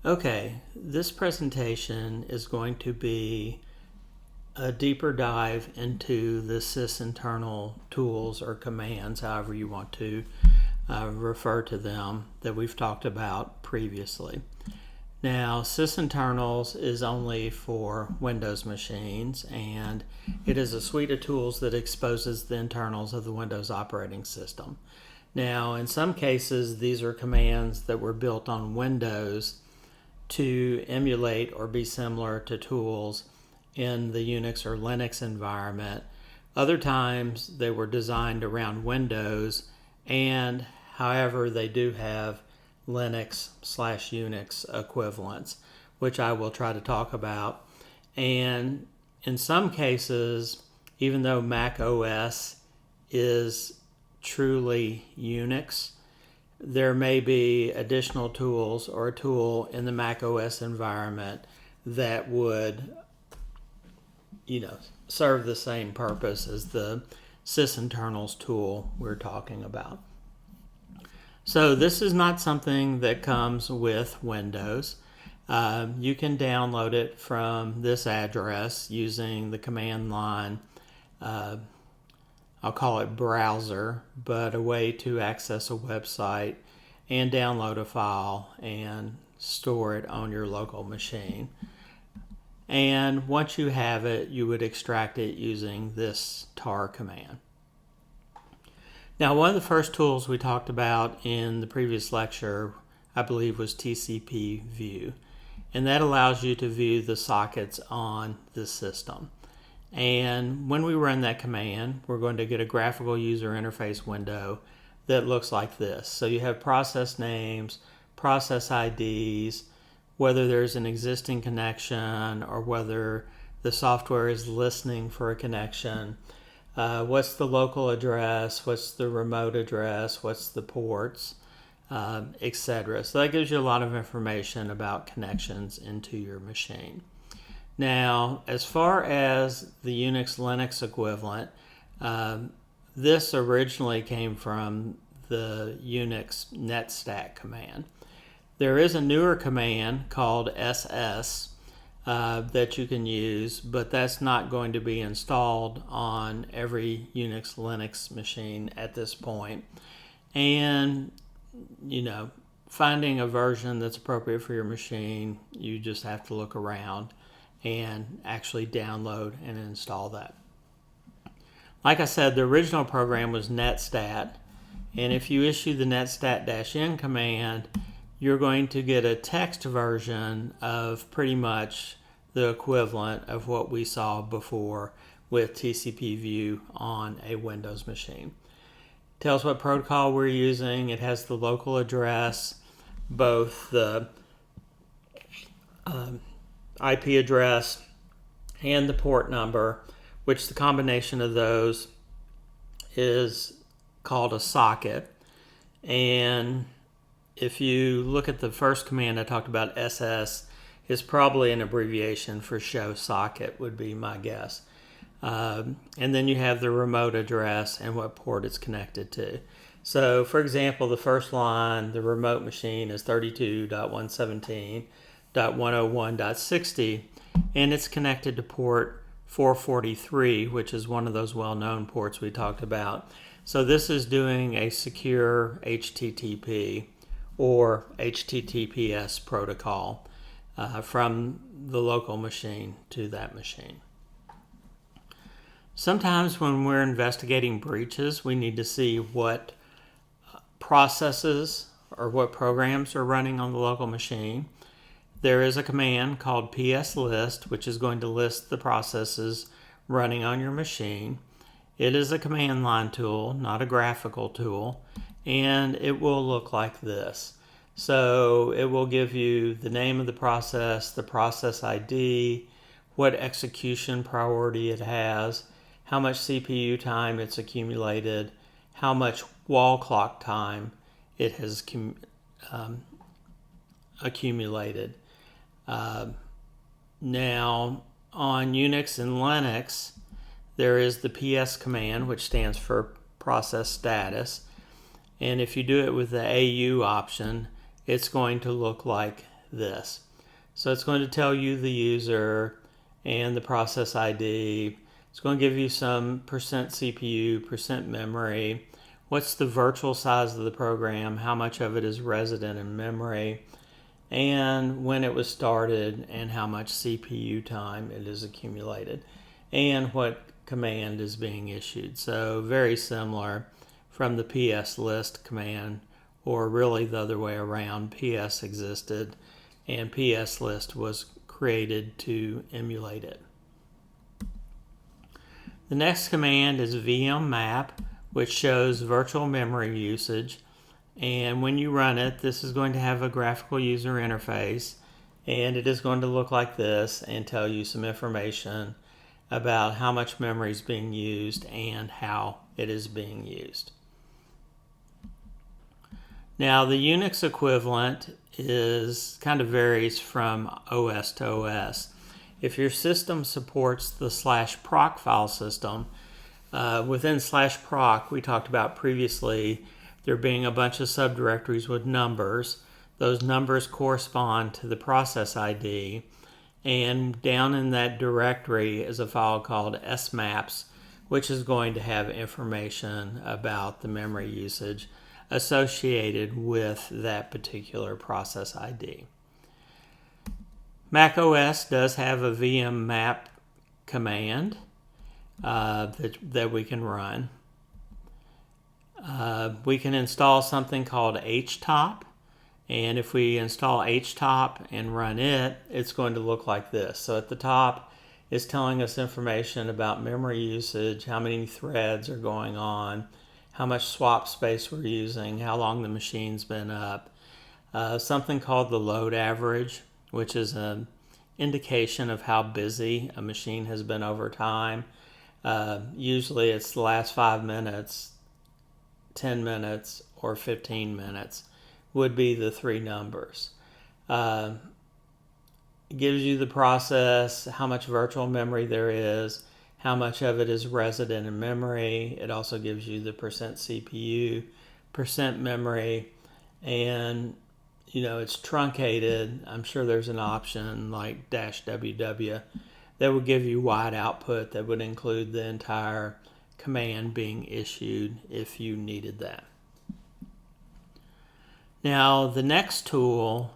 Okay, this presentation is going to be a deeper dive into the sysinternal tools or commands, however you want to refer to them, that we've talked about previously. Now, sysinternals is only for Windows machines, and it is a suite of tools that exposes the internals of the Windows operating system. Now, in some cases, these are commands that were built on Windows to emulate or be similar to tools in the Unix or Linux environment. Other times they were designed around Windows, and however they do have Linux/Unix equivalents, which I will try to talk about. And in some cases, even though Mac OS is truly Unix, there may be additional tools or a tool in the Mac OS environment that would, serve the same purpose as the sysinternals tool we're talking about. So this is not something that comes with Windows. You can download it from this address using the command line. I'll call it browser, but a way to access a website and download a file and store it on your local machine. And once you have it, you would extract it using this tar command. Now, one of the first tools we talked about in the previous lecture, I believe, was TCP view. And that allows you to view the sockets on the system. And when we run that command, we're going to get a graphical user interface window that looks like this. So you have process names, process IDs, whether there's an existing connection or whether the software is listening for a connection. What's the local address? What's the remote address? What's the ports? Etc. So that gives you a lot of information about connections into your machine. Now, as far as the Unix Linux equivalent, this originally came from the Unix netstat command. There is a newer command called ss that you can use, but that's not going to be installed on every Unix Linux machine at this point. And, finding a version that's appropriate for your machine, you just have to look around and actually download and install that. Like I said, the original program was netstat, and if you issue the netstat-n command, you're going to get a text version of pretty much the equivalent of what we saw before with TCP view on a Windows machine. It tells what protocol we're using. It has the local address, both the IP address and the port number, which the combination of those is called a socket. And if you look at the first command I talked about, ss, is probably an abbreviation for show socket, would be my guess. And then you have the remote address and what port it's connected to. So, for example, the first line, the remote machine, is 32.117.101.60, and it's connected to port 443, which is one of those well-known ports we talked about. So this is doing a secure HTTP or HTTPS protocol from the local machine to that machine. Sometimes when we're investigating breaches, we need to see what processes or what programs are running on the local machine. There is a command called pslist, which is going to list the processes running on your machine. It is a command line tool, not a graphical tool, and it will look like this. So it will give you the name of the process ID, what execution priority it has, how much CPU time it's accumulated, how much wall clock time it has accumulated. Now, on Unix and Linux, there is the ps command, which stands for process status. And if you do it with the AU option, it's going to look like this. So it's going to tell you the user and the process ID. It's going to give you some percent CPU, percent memory, what's the virtual size of the program, how much of it is resident in memory, and when it was started and how much CPU time it has accumulated, and what command is being issued. So very similar from the PS list command, or really the other way around. PS existed and PS list was created to emulate it. The next command is vmmap, which shows virtual memory usage. And when you run it, this is going to have a graphical user interface, and it is going to look like this and tell you some information about how much memory is being used and how it is being used. Now, the Unix equivalent is kind of varies from OS to OS. If your system supports the /proc file system, within /proc, we talked about previously there being a bunch of subdirectories with numbers. Those numbers correspond to the process ID, and down in that directory is a file called smaps, which is going to have information about the memory usage associated with that particular process ID. Mac OS does have a vmmap command that we can run. We can install something called htop, and if we install htop and run it, it's going to look like this. So at the top is telling us information about memory usage, how many threads are going on, how much swap space we're using, how long the machine's been up. Something called the load average, which is an indication of how busy a machine has been over time. Usually it's the last 5 minutes, 10 minutes, or 15 minutes would be the three numbers. It gives you the process, how much virtual memory there is, how much of it is resident in memory. It also gives you the percent CPU, percent memory, and it's truncated. I'm sure there's an option like -WW that would give you wide output that would include the entire command being issued if you needed that. Now, the next tool,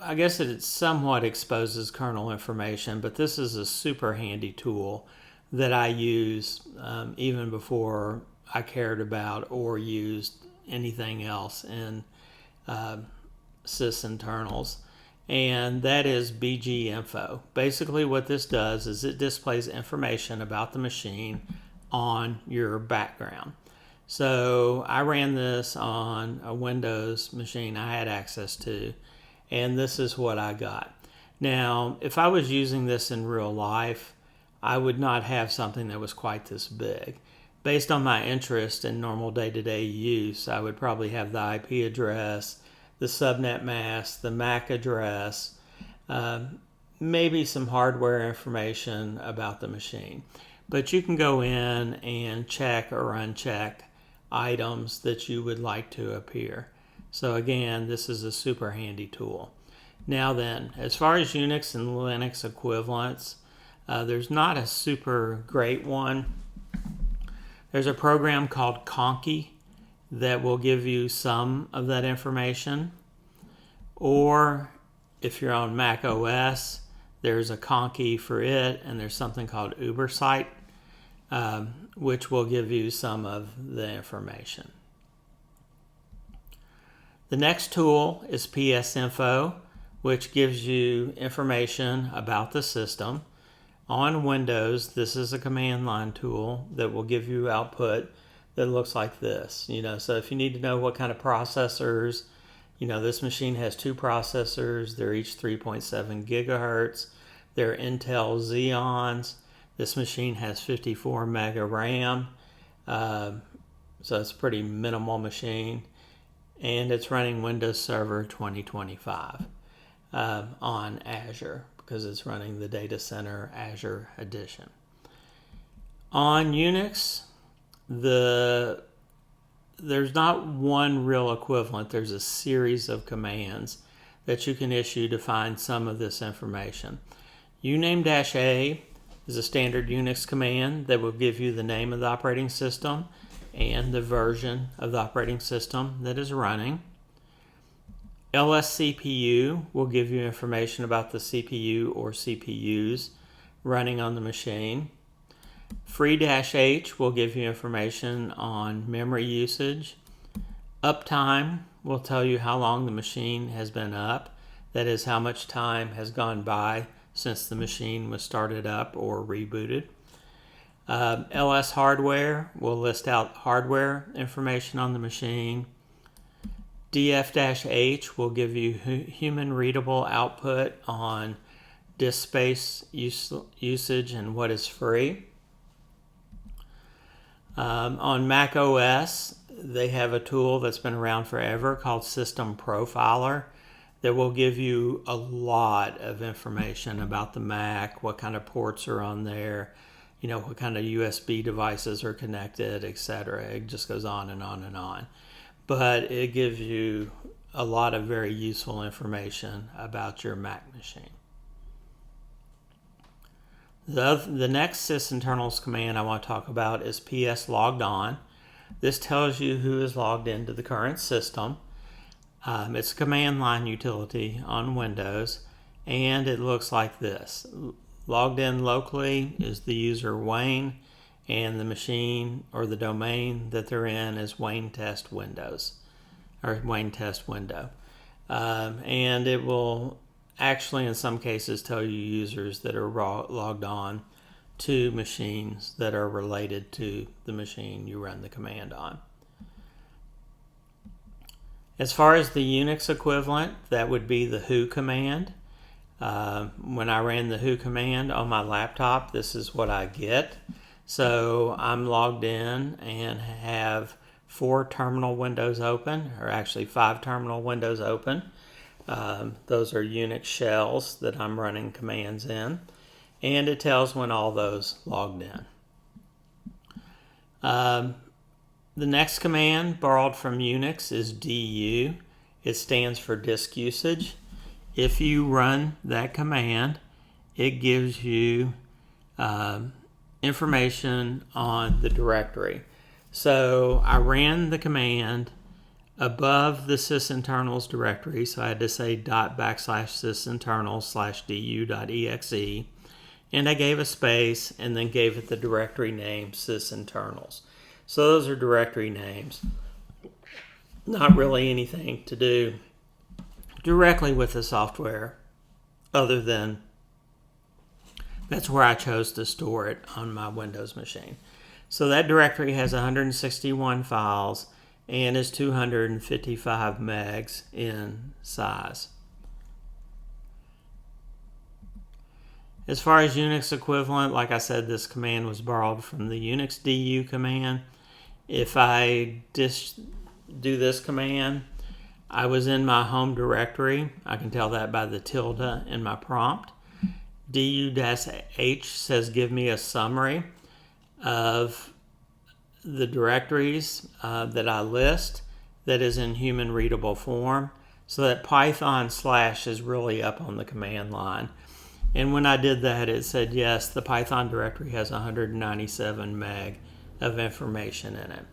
I guess it somewhat exposes kernel information, but this is a super handy tool that I use even before I cared about or used anything else in sysinternals, and that is BGInfo. Basically what this does is it displays information about the machine on your background. So I ran this on a Windows machine I had access to, and this is what I got. Now, if I was using this in real life, I would not have something that was quite this big. Based on my interest in normal day-to-day use, I would probably have the IP address, the subnet mask, the MAC address, maybe some hardware information about the machine. But you can go in and check or uncheck items that you would like to appear. So again, this is a super handy tool. Now then, as far as Unix and Linux equivalents, there's not a super great one. There's a program called Conky that will give you some of that information. Or if you're on Mac OS, there's a Conky for it, and there's something called Ubersite, which will give you some of the information. The next tool is PSInfo, which gives you information about the system. On Windows, this is a command line tool that will give you output that looks like this. So if you need to know what kind of processors, this machine has 2 processors. They're each 3.7 gigahertz. They're Intel Xeons. This machine has 54 mega RAM. So it's a pretty minimal machine. And it's running Windows Server 2025 on Azure, because it's running the Data Center Azure Edition. On Unix, the there's not one real equivalent. There's a series of commands that you can issue to find some of this information. uname-a is a standard Unix command that will give you the name of the operating system and the version of the operating system that is running. lscpu will give you information about the CPU or CPUs running on the machine. free-h will give you information on memory usage. Uptime will tell you how long the machine has been up. That is, how much time has gone by since the machine was started up or rebooted. ls hardware will list out hardware information on the machine. df-h will give you human readable output on disk space usage and what is free. On Mac OS, they have a tool that's been around forever called System Profiler that will give you a lot of information about the Mac, what kind of ports are on there, what kind of USB devices are connected, etc. It just goes on and on and on. But it gives you a lot of very useful information about your Mac machine. The next sysinternals command I want to talk about is ps-logged-on. This tells you who is logged into the current system. It's a command line utility on Windows, and it looks like this. Logged in locally is the user Wayne, and the machine or the domain that they're in is Wayne Test Windows, or Wayne Test Window. And it will actually in some cases tell you users that are logged on to machines that are related to the machine you run the command on. As far as the Unix equivalent, that would be the who command. When I ran the who command on my laptop, this is what I get. So I'm logged in and have 4 terminal windows open, or actually 5 terminal windows open. Those are Unix shells that I'm running commands in, and it tells when all those logged in. The next command borrowed from Unix is du. It stands for disk usage. If you run that command, it gives you information on the directory. So I ran the command above the sysinternals directory, so I had to say ./sysinternals/du.exe, and I gave a space and then gave it the directory name sysinternals. So those are directory names. Not really anything to do directly with the software other than that's where I chose to store it on my Windows machine. So that directory has 161 files and is 255 megs in size. As far as Unix equivalent, like I said, this command was borrowed from the Unix du command. If I do this command, I was in my home directory. I can tell that by the tilde in my prompt. du-h says give me a summary of the directories that I list that is in human readable form. So that Python/ is really up on the command line. And when I did that, it said, yes, the Python directory has 197 meg of information in it.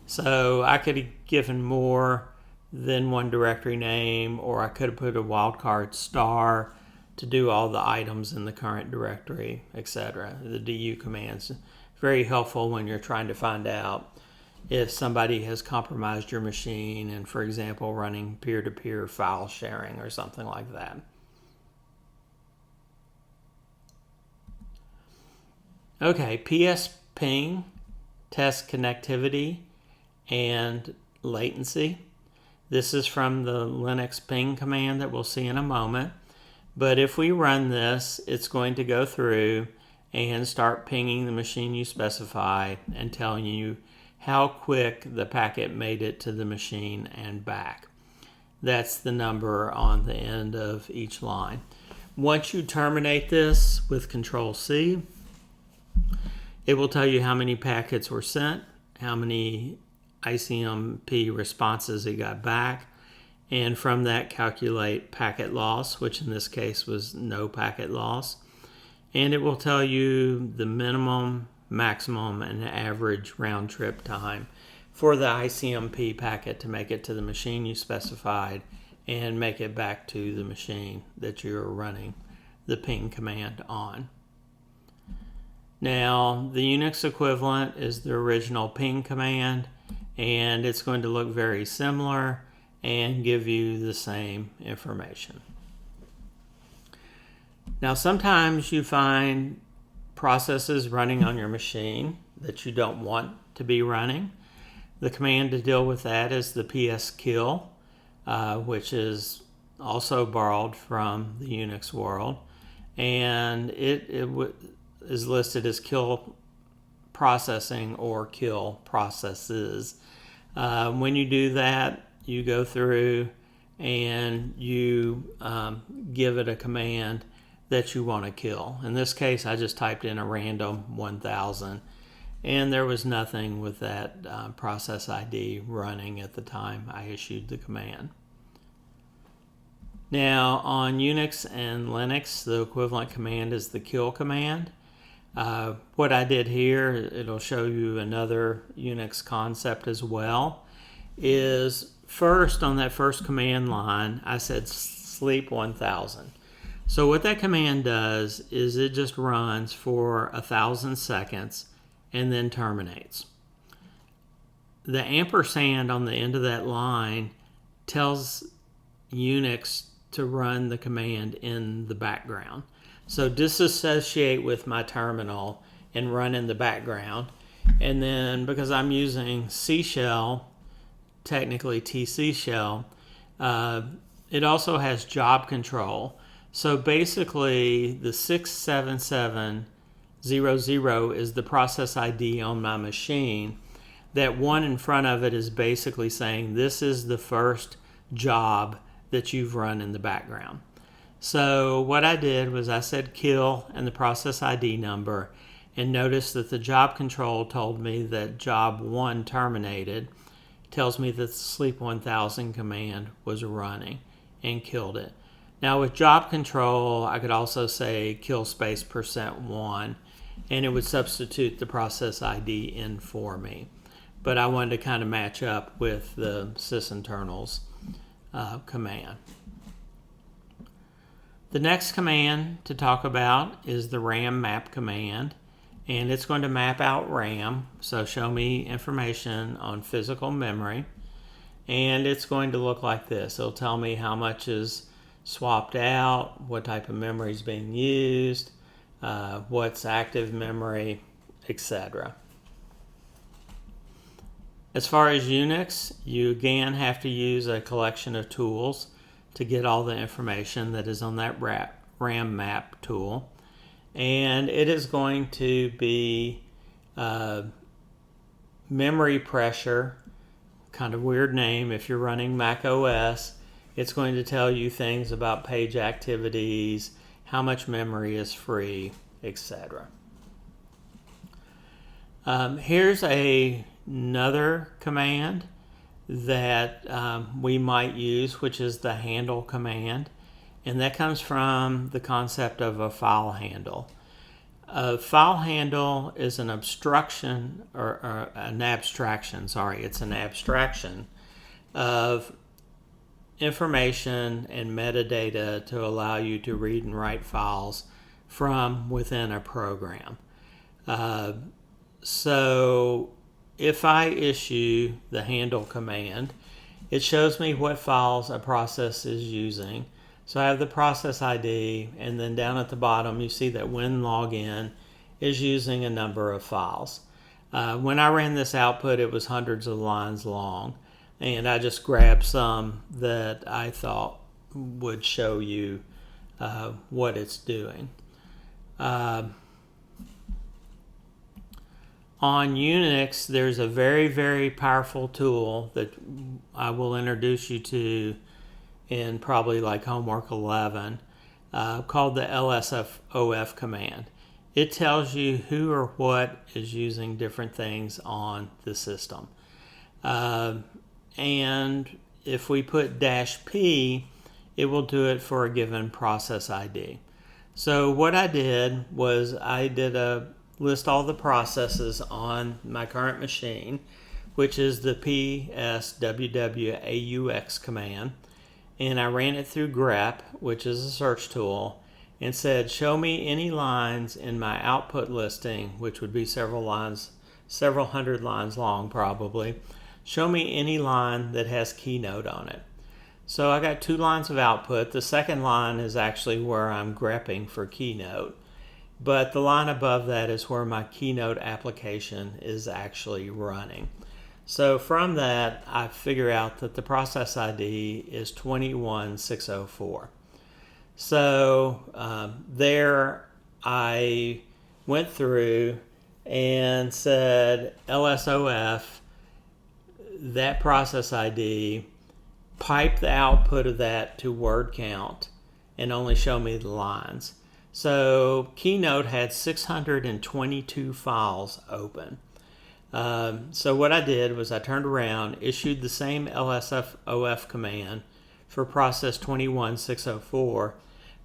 So I could have given more than one directory name, or I could have put a wildcard star to do all the items in the current directory, etc. The du command's very helpful when you're trying to find out if somebody has compromised your machine and, for example, running peer-to-peer file sharing or something like that. Okay, ps-ping tests connectivity and latency. This is from the Linux ping command that we'll see in a moment. But if we run this, it's going to go through and start pinging the machine you specify and telling you how quick the packet made it to the machine and back. That's the number on the end of each line. Once you terminate this with Control-C, it will tell you how many packets were sent, how many ICMP responses it got back, and from that calculate packet loss, which in this case was no packet loss. And it will tell you the minimum, maximum, and average round trip time for the ICMP packet to make it to the machine you specified and make it back to the machine that you're running the ping command on. Now, the Unix equivalent is the original ping command, and it's going to look very similar and give you the same information. Now, sometimes you find processes running on your machine that you don't want to be running. The command to deal with that is the pskill, which is also borrowed from the Unix world, and it is listed as kill processing or kill processes. When you do that, you go through and you give it a command that you want to kill. In this case, I just typed in a random 1000, and there was nothing with that process ID running at the time I issued the command. Now, on Unix and Linux, the equivalent command is the kill command. What I did here, it'll show you another Unix concept as well, is first on that first command line, I said sleep 1000. So what that command does is it just runs for 1,000 seconds and then terminates. The ampersand on the end of that line tells Unix to run the command in the background. So disassociate with my terminal and run in the background. And then because I'm using C shell, technically TC shell, it also has job control. So basically the 67700 is the process ID on my machine. That one in front of it is basically saying this is the first job that you've run in the background. So what I did was I said kill and the process ID number, and notice that the job control told me that job 1 terminated. It tells me that the sleep 1000 command was running and killed it. Now with job control, I could also say kill space %1, and it would substitute the process ID in for me. But I wanted to kind of match up with the sysinternals command. The next command to talk about is the RAM map command, and it's going to map out RAM, so show me information on physical memory, and it's going to look like this. It'll tell me how much is swapped out, what type of memory is being used, what's active memory, etc. As far as Unix, you again have to use a collection of tools to get all the information that is on that RAM map tool. And it is going to be memory pressure, kind of weird name if you're running Mac OS. It's going to tell you things about page activities, how much memory is free, etc. Here's another command that we might use, which is the handle command, and that comes from the concept of a file handle. A file handle is an abstraction of information and metadata to allow you to read and write files from within a program. So if I issue the handle command, it shows me what files a process is using. So I have the process ID, and then down at the bottom you see that WinLogin is using a number of files. When I ran this output, it was hundreds of lines long, and I just grabbed some that I thought would show you what it's doing. On Unix, there's a very, very powerful tool that I will introduce you to in probably like homework 11 called the lsfof command. It tells you who or what is using different things on the system. And if we put -P, it will do it for a given process ID. So what I did was I did list all the processes on my current machine, which is the PSWWAUX command, and I ran it through grep, which is a search tool, and said show me any lines in my output listing, which would be several hundred lines long probably. Show me any line that has Keynote on it. So I got 2 lines of output. The second line is actually where I'm grepping for Keynote, but the line above that is where my Keynote application is actually running. So from that, I figure out that the process ID is 21604. So there I went through and said LSOF, that process ID, pipe the output of that to word count and only show me the lines. So Keynote had 622 files open. So what I did was I turned around, issued the same LSOF command for process 21604,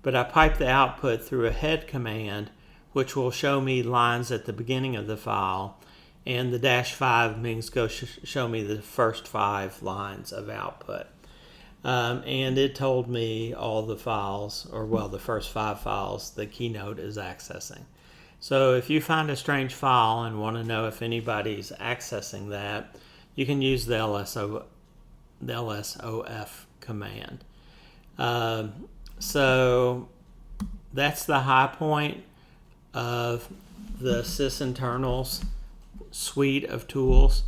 but I piped the output through a head command, which will show me lines at the beginning of the file, and the -5 means go show me the first 5 lines of output. And it told me all the files, or well, the first 5 files that Keynote is accessing. So if you find a strange file and want to know if anybody's accessing that, you can use the LSOF command. So that's the high point of the sysinternals suite of tools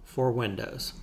for Windows.